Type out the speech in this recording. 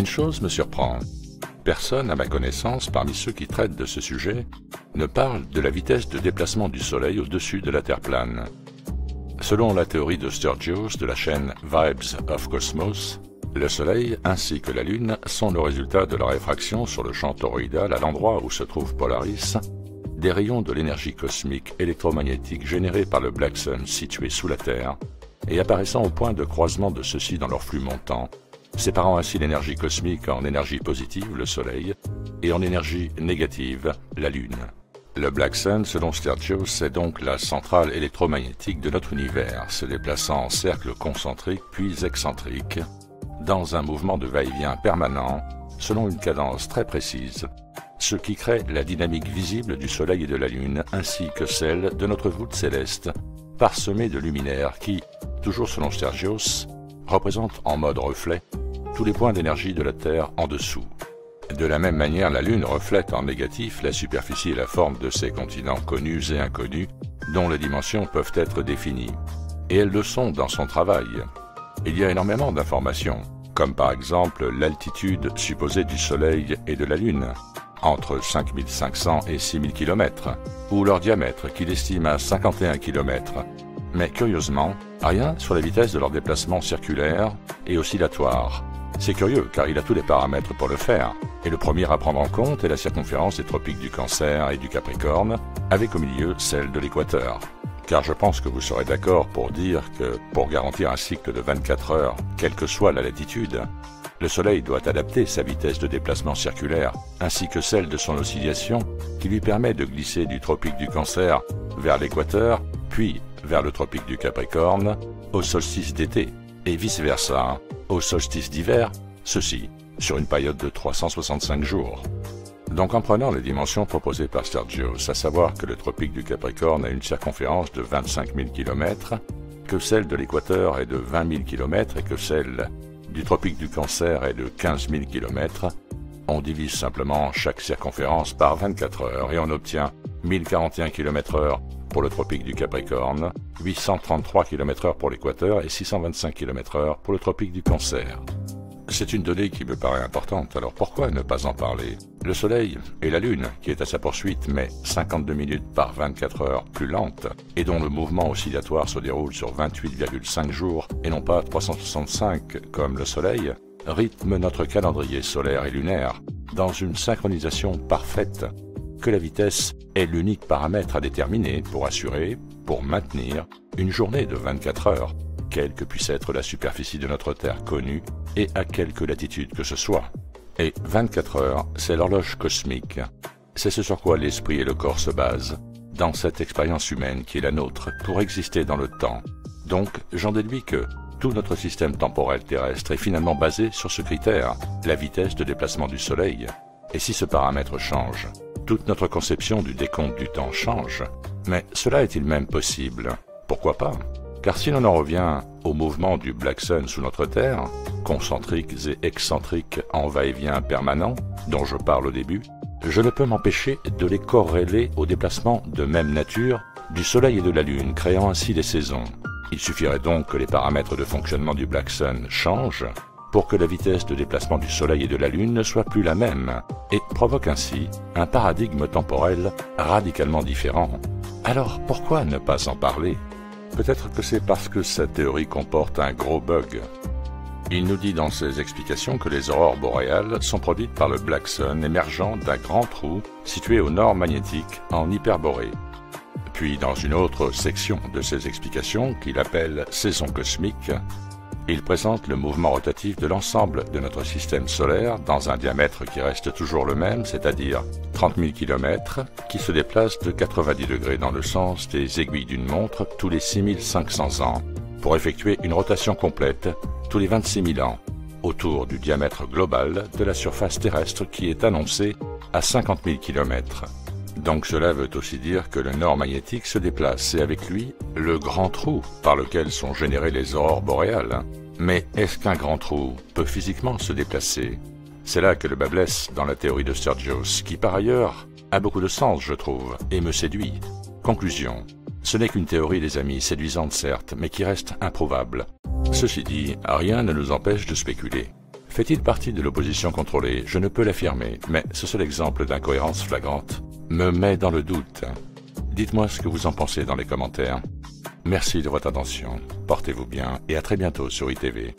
chose me surprend. Personne, à ma connaissance, parmi ceux qui traitent de ce sujet, ne parle de la vitesse de déplacement du Soleil au-dessus de la Terre plane. Selon la théorie de Sturgios de la chaîne Vibes of Cosmos, le Soleil ainsi que la Lune sont le résultat de la réfraction sur le champ toroïdal à l'endroit où se trouve Polaris, des rayons de l'énergie cosmique électromagnétique générés par le Black Sun situé sous la Terre et apparaissant au point de croisement de ceux-ci dans leur flux montant, séparant ainsi l'énergie cosmique en énergie positive, le Soleil, et en énergie négative, la Lune. Le Black Sun, selon Sturgios, est donc la centrale électromagnétique de notre univers, se déplaçant en cercle concentrique puis excentrique, dans un mouvement de va-et-vient permanent, selon une cadence très précise, ce qui crée la dynamique visible du Soleil et de la Lune, ainsi que celle de notre voûte céleste, parsemée de luminaires qui, toujours selon Sturgios, représentent en mode reflet tous les points d'énergie de la Terre en dessous. De la même manière, la Lune reflète en négatif la superficie et la forme de ces continents connus et inconnus, dont les dimensions peuvent être définies. Et elles le sont dans son travail. Il y a énormément d'informations, comme par exemple l'altitude supposée du Soleil et de la Lune, entre 5500 et 6000 km, ou leur diamètre qu'il estime à 51 km. Mais curieusement, rien sur la vitesse de leur déplacement circulaire et oscillatoire. C'est curieux car il a tous les paramètres pour le faire, et le premier à prendre en compte est la circonférence des tropiques du Cancer et du Capricorne, avec au milieu celle de l'équateur. Car je pense que vous serez d'accord pour dire que, pour garantir un cycle de 24 heures, quelle que soit la latitude, le Soleil doit adapter sa vitesse de déplacement circulaire, ainsi que celle de son oscillation, qui lui permet de glisser du tropique du Cancer vers l'équateur, puis vers le tropique du Capricorne, au solstice d'été, et vice-versa, au solstice d'hiver, ceci sur une période de 365 jours. Donc en prenant les dimensions proposées par Sturgios, à savoir que le tropique du Capricorne a une circonférence de 25 000 km, que celle de l'équateur est de 20 000 km et que celle du tropique du Cancer est de 15 000 km, on divise simplement chaque circonférence par 24 heures et on obtient 1041 km/h pour le tropique du Capricorne, 833 km/h pour l'équateur et 625 km/h pour le tropique du Cancer. C'est une donnée qui me paraît importante, alors pourquoi ne pas en parler? Le Soleil et la Lune, qui est à sa poursuite mais 52 minutes par 24 heures plus lente, et dont le mouvement oscillatoire se déroule sur 28,5 jours et non pas 365 comme le Soleil, rythme notre calendrier solaire et lunaire dans une synchronisation parfaite, que la vitesse est l'unique paramètre à déterminer pour assurer, pour maintenir, une journée de 24 heures, quelle que puisse être la superficie de notre Terre connue et à quelque latitude que ce soit. Et 24 heures, c'est l'horloge cosmique. C'est ce sur quoi l'esprit et le corps se basent, dans cette expérience humaine qui est la nôtre, pour exister dans le temps. Donc, j'en déduis que tout notre système temporel terrestre est finalement basé sur ce critère, la vitesse de déplacement du Soleil. Et si ce paramètre change, toute notre conception du décompte du temps change. Mais cela est-il même possible? Pourquoi pas? Car si l'on en revient au mouvement du Black Sun sous notre Terre, concentriques et excentriques en va-et-vient permanent, dont je parle au début, je ne peux m'empêcher de les corréler au déplacement de même nature du Soleil et de la Lune, créant ainsi les saisons. Il suffirait donc que les paramètres de fonctionnement du Black Sun changent pour que la vitesse de déplacement du Soleil et de la Lune ne soit plus la même, et provoque ainsi un paradigme temporel radicalement différent. Alors pourquoi ne pas en parler? Peut-être que c'est parce que sa théorie comporte un gros bug. Il nous dit dans ses explications que les aurores boréales sont produites par le Black Sun émergeant d'un grand trou situé au nord magnétique en Hyperborée. Puis dans une autre section de ses explications qu'il appelle « saison cosmique », il présente le mouvement rotatif de l'ensemble de notre système solaire dans un diamètre qui reste toujours le même, c'est-à-dire 30 000 km, qui se déplace de 90 degrés dans le sens des aiguilles d'une montre tous les 6500 ans, pour effectuer une rotation complète tous les 26 000 ans, autour du diamètre global de la surface terrestre qui est annoncé à 50 000 km. Donc cela veut aussi dire que le nord magnétique se déplace et avec lui, le grand trou par lequel sont générées les aurores boréales. Mais est-ce qu'un grand trou peut physiquement se déplacer? C'est là que le bât blesse dans la théorie de Sturgios, qui par ailleurs a beaucoup de sens, je trouve, et me séduit. Conclusion. Ce n'est qu'une théorie, les amis, séduisante certes, mais qui reste improuvable. Ceci dit, rien ne nous empêche de spéculer. Fait-il partie de l'opposition contrôlée? Je ne peux l'affirmer, mais ce seul exemple d'incohérence flagrante me met dans le doute. Dites-moi ce que vous en pensez dans les commentaires. Merci de votre attention, portez-vous bien et à très bientôt sur ITV.